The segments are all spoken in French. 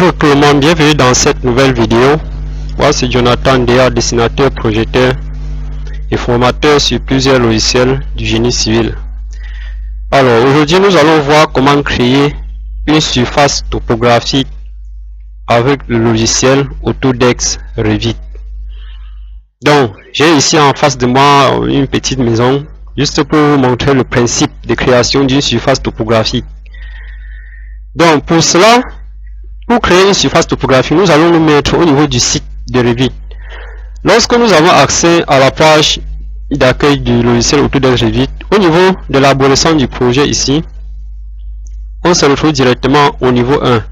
Bonjour tout le monde, bienvenue dans cette nouvelle vidéo. Moi c'est Jonathan Déa, dessinateur, projecteur et formateur sur plusieurs logiciels du génie civil. Alors aujourd'hui nous allons voir comment créer une surface topographique avec le logiciel Autodesk Revit. Donc j'ai ici en face de moi une petite maison, juste pour vous montrer le principe de création d'une surface topographique. Donc pour cela, pour créer une surface topographique, nous allons nous mettre au niveau du site de Revit. Lorsque nous avons accès à la page d'accueil du logiciel Autodesk Revit, au niveau de l'arborescence du projet ici, on se retrouve directement au niveau 1.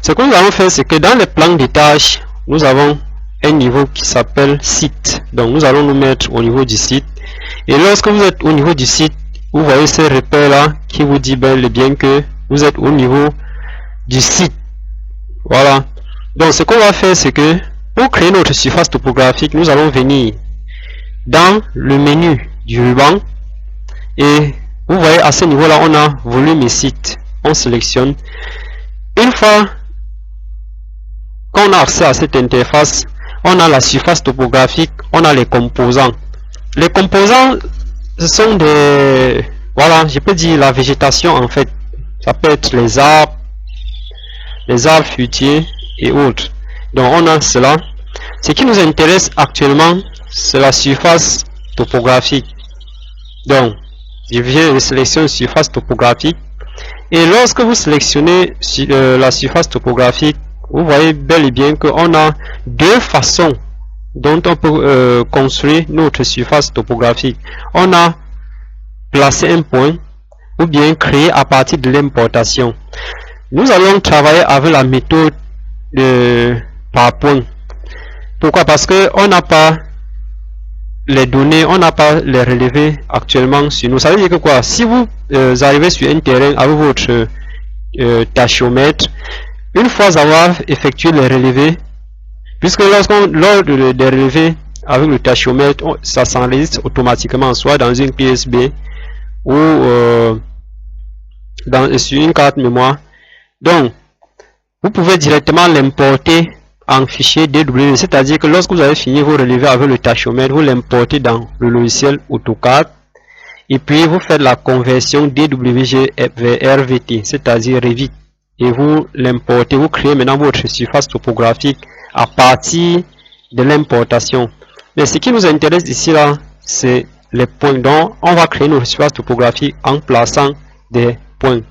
Ce que nous allons faire, c'est que dans les plans des tâches, nous avons un niveau qui s'appelle site. Donc nous allons nous mettre au niveau du site. Et lorsque vous êtes au niveau du site, vous voyez ce repère là qui vous dit bien que vous êtes au niveau du site. Voilà. Donc ce qu'on va faire, c'est que pour créer notre surface topographique, nous allons venir dans le menu du ruban et vous voyez à ce niveau là on a volume et site. On sélectionne. Une fois qu'on a accès à cette interface, on a la surface topographique, on a les composants. Les composants, ce sont des, voilà, je peux dire la végétation en fait. Ça peut être les arbres fruitiers et autres. Donc on a cela. Ce qui nous intéresse actuellement, c'est la surface topographique. Donc je viens de sélectionner surface topographique. Et lorsque vous sélectionnez la surface topographique, vous voyez bel et bien qu'on a deux façons dont on peut construire notre surface topographique. On a placé un point ou bien créer à partir de l'importation. Nous allons travailler avec la méthode par point. Pourquoi? Parce que on n'a pas les données, on n'a pas les relevés actuellement sur nous. Ça veut dire que quoi? Si vous arrivez sur un terrain avec votre tachomètre, une fois avoir effectué les relevés, puisque lors des relevés avec le tachomètre, ça s'enregistre automatiquement, soit dans une clé USB ou sur une carte mémoire. Donc, vous pouvez directement l'importer en fichier DW, c'est-à-dire que lorsque vous avez fini vos relevés avec le tachomètre, vous l'importez dans le logiciel AutoCAD et puis vous faites la conversion DWG vers RVT, c'est-à-dire Revit, et vous l'importez, vous créez maintenant votre surface topographique à partir de l'importation. Mais ce qui nous intéresse ici là, c'est les points. Donc on va créer notre surface topographique en plaçant des points.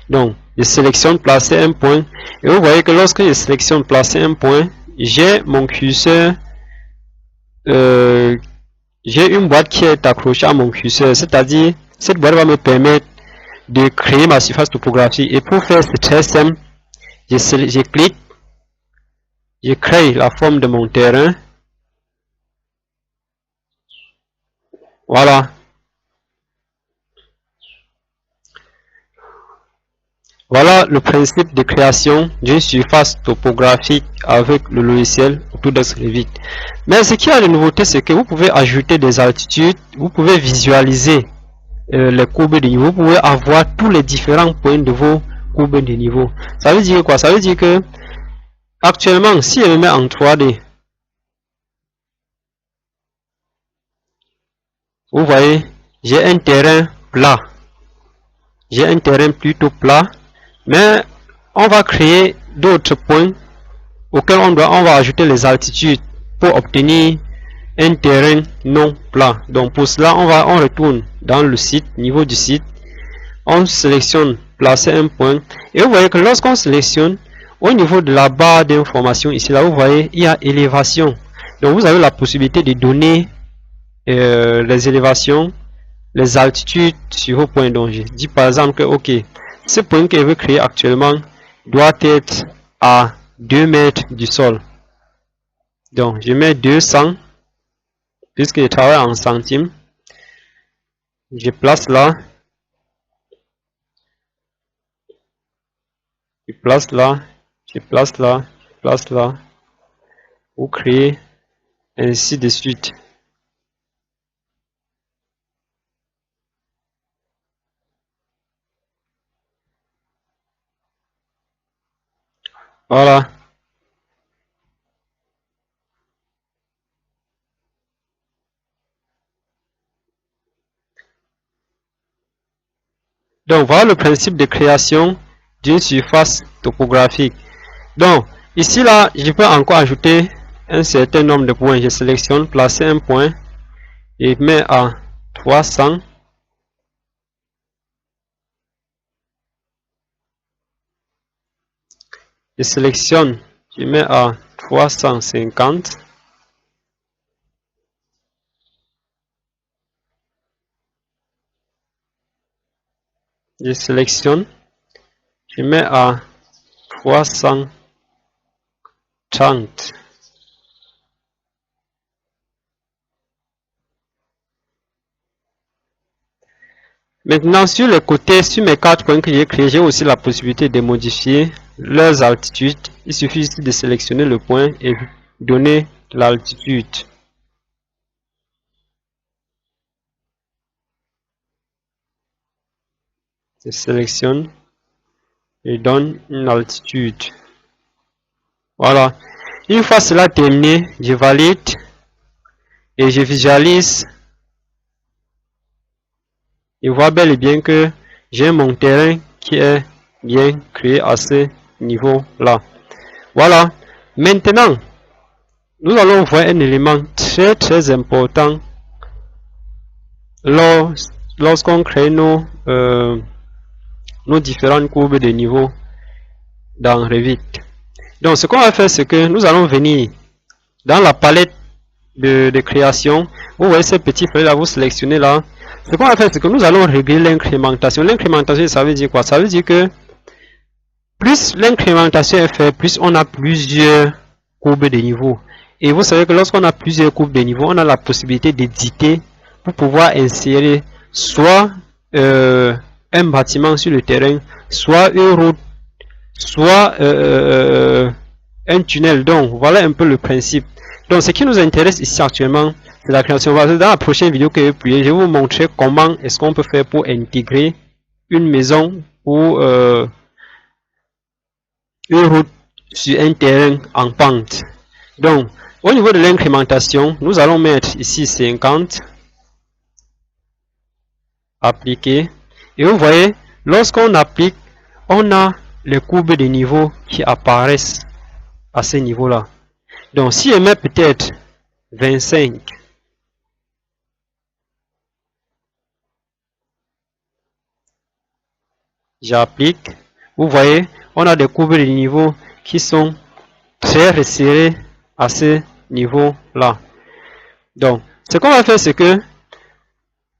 Donc je sélectionne placer un point et vous voyez que lorsque je sélectionne placer un point, j'ai mon curseur, j'ai une boîte qui est accrochée à mon curseur, c'est-à-dire cette boîte va me permettre de créer ma surface topographique. Et pour faire, c'est très simple, je clique, je crée la forme de mon terrain, voilà. Voilà le principe de création d'une surface topographique avec le logiciel Autodesk Revit. Mais ce qui a de nouveauté, c'est que vous pouvez ajouter des altitudes, vous pouvez visualiser les courbes de niveau, vous pouvez avoir tous les différents points de vos courbes de niveau. Ça veut dire quoi? Ça veut dire que actuellement, si je me mets en 3D, vous voyez, j'ai un terrain plat. J'ai un terrain plutôt plat. Mais on va créer d'autres points auxquels on va ajouter les altitudes pour obtenir un terrain non plat. Donc pour cela, on retourne dans le site, niveau du site, on sélectionne placer un point et vous voyez que lorsqu'on sélectionne au niveau de la barre d'information ici là, vous voyez il y a élévation. Donc vous avez la possibilité de donner les élévations, les altitudes sur vos points. Donc je dis par exemple que ok, ce point que je veux créer actuellement doit être à 2 mètres du sol. Donc je mets 200 puisque je travaille en centimes. Je place là. Je place là. Je place là. Je place là. Pour créer ainsi de suite. Voilà. Donc, voilà le principe de création d'une surface topographique. Donc, ici, là, je peux encore ajouter un certain nombre de points. Je sélectionne, placer un point et mets à 300. Je sélectionne, je mets à 350. Je sélectionne, je mets à 330. Maintenant, sur le côté, sur mes 4 points que j'ai créés, j'ai aussi la possibilité de modifier leurs altitudes. Il suffit ici de sélectionner le point et donner l'altitude. Je sélectionne et donne une altitude. Voilà. Une fois cela terminé, je valide et je visualise. Et vois bel et bien que j'ai mon terrain qui est bien créé à ce niveau-là. Voilà. Maintenant, nous allons voir un élément très important lorsqu'on crée nos différentes courbes de niveau dans Revit. Donc, ce qu'on va faire, c'est que nous allons venir dans la palette de création. Vous voyez ces petits feuilles là, vous sélectionnez là. Ce qu'on va faire, c'est que nous allons régler l'incrémentation. L'incrémentation, ça veut dire quoi? Ça veut dire que plus l'incrémentation est faite, plus on a plusieurs courbes de niveau. Et vous savez que lorsqu'on a plusieurs courbes de niveau, on a la possibilité d'éditer pour pouvoir insérer soit un bâtiment sur le terrain, soit une route, soit un tunnel. Donc, voilà un peu le principe. Donc, ce qui nous intéresse ici actuellement, c'est la création. Dans la prochaine vidéo que je vais vous montrer comment est-ce qu'on peut faire pour intégrer une maison ou une route sur un terrain en pente. Donc, au niveau de l'incrémentation, nous allons mettre ici 50, appliquer. Et vous voyez, lorsqu'on applique, on a les courbes de niveau qui apparaissent à ce niveau-là. Donc, si je mets peut-être 25, j'applique. Vous voyez, on a des courbes de niveau qui sont très resserrées à ce niveau-là. Donc, ce qu'on va faire, c'est que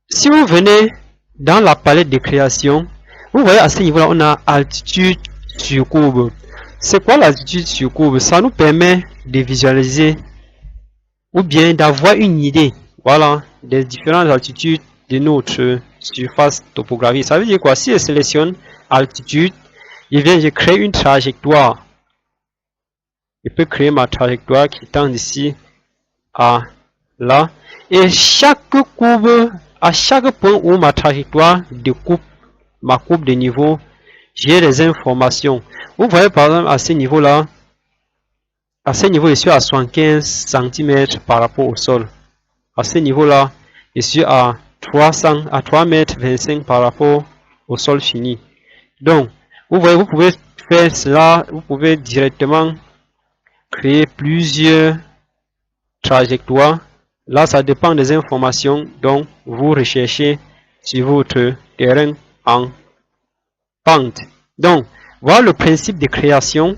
si vous venez dans la palette de création, vous voyez à ce niveau-là, on a altitude sur courbe. C'est quoi l'altitude sur courbe? Ça nous permet de visualiser ou bien d'avoir une idée, voilà, des différentes altitudes de notre surface topographique. Ça veut dire quoi? Si je sélectionne altitude, je crée une trajectoire. Je peux créer ma trajectoire qui tend d'ici à là. Et chaque courbe, à chaque point où ma trajectoire découpe ma courbe de niveau, j'ai les informations. Vous voyez par exemple à ce niveau-là, je suis à 75 cm par rapport au sol. À ce niveau-là, je suis à 3 mètres 25 par rapport au sol fini. Donc, vous voyez, vous pouvez faire cela, vous pouvez directement créer plusieurs trajectoires. Là, ça dépend des informations dont vous recherchez sur votre terrain en pente. Donc, voilà le principe de création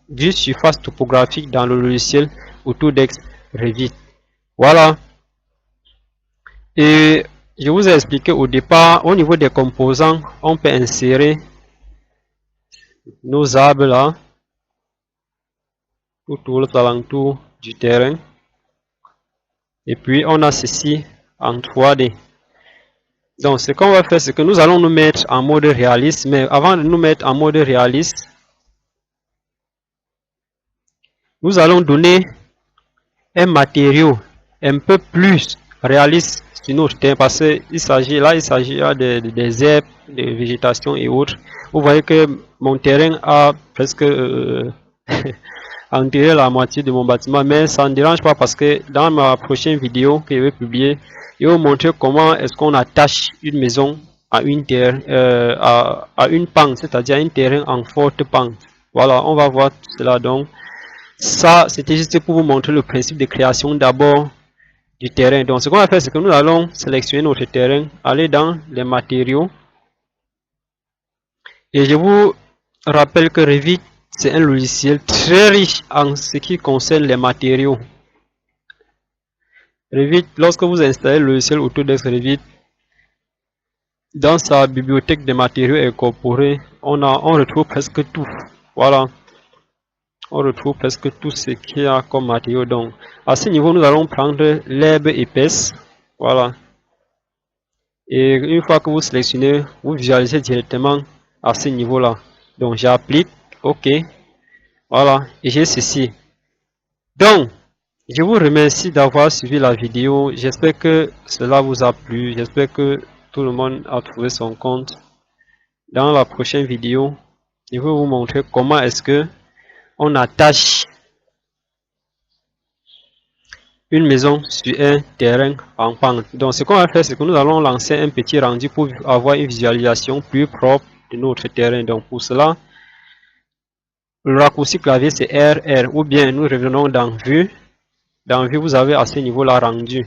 d'une surface topographique dans le logiciel Autodesk Revit. Voilà. Et je vous ai expliqué au départ, au niveau des composants, on peut insérer nos arbres là, autour aux alentours du terrain. Et puis, on a ceci en 3D. Donc, ce qu'on va faire, c'est que nous allons nous mettre en mode réaliste. Mais avant de nous mettre en mode réaliste, nous allons donner un matériau un peu plus réaliste sur notre terrain. Parce qu'il s'agit des herbes, des végétations et autres. Vous voyez que mon terrain a presque enterré la moitié de mon bâtiment. Mais ça ne dérange pas parce que dans ma prochaine vidéo que je vais publier, je vais vous montrer comment est-ce qu'on attache une maison à une pente, c'est-à-dire un terrain en forte pente. Voilà, on va voir cela. Donc ça, c'était juste pour vous montrer le principe de création d'abord du terrain. Donc ce qu'on va faire, c'est que nous allons sélectionner notre terrain, aller dans les matériaux. Et je vous rappelle que Revit, c'est un logiciel très riche en ce qui concerne les matériaux. Revit, lorsque vous installez le logiciel Autodesk Revit, dans sa bibliothèque de matériaux incorporés, on retrouve presque tout. Voilà. On retrouve presque tout ce qu'il y a comme matériaux. Donc, à ce niveau, nous allons prendre l'herbe épaisse. Voilà. Et une fois que vous sélectionnez, vous visualisez directement à ce niveau-là. Donc, j'applique. OK. Voilà. Et j'ai ceci. Donc, je vous remercie d'avoir suivi la vidéo. J'espère que cela vous a plu. J'espère que tout le monde a trouvé son compte. Dans la prochaine vidéo, je vais vous montrer comment est-ce que on attache une maison sur un terrain en pente. Donc ce qu'on va faire, c'est que nous allons lancer un petit rendu pour avoir une visualisation plus propre de notre terrain. Donc pour cela, le raccourci clavier c'est RR, ou bien nous revenons dans Vue. Dans Vue, vous avez à ce niveau-là rendu.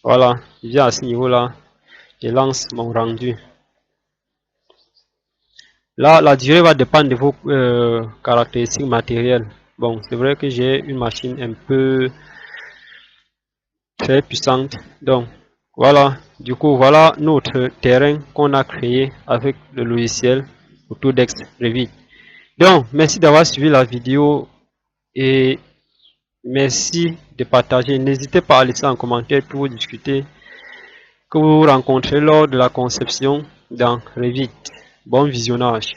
Voilà, je viens à ce niveau-là, je lance mon rendu. Là, la durée va dépendre de vos caractéristiques matérielles. Bon, c'est vrai que j'ai une machine un peu très puissante. Donc, voilà. Du coup, voilà notre terrain qu'on a créé avec le logiciel Autodesk Revit. Donc, merci d'avoir suivi la vidéo et merci de partager. N'hésitez pas à laisser un commentaire pour discuter que vous rencontrez lors de la conception dans Revit. Bon visionnage.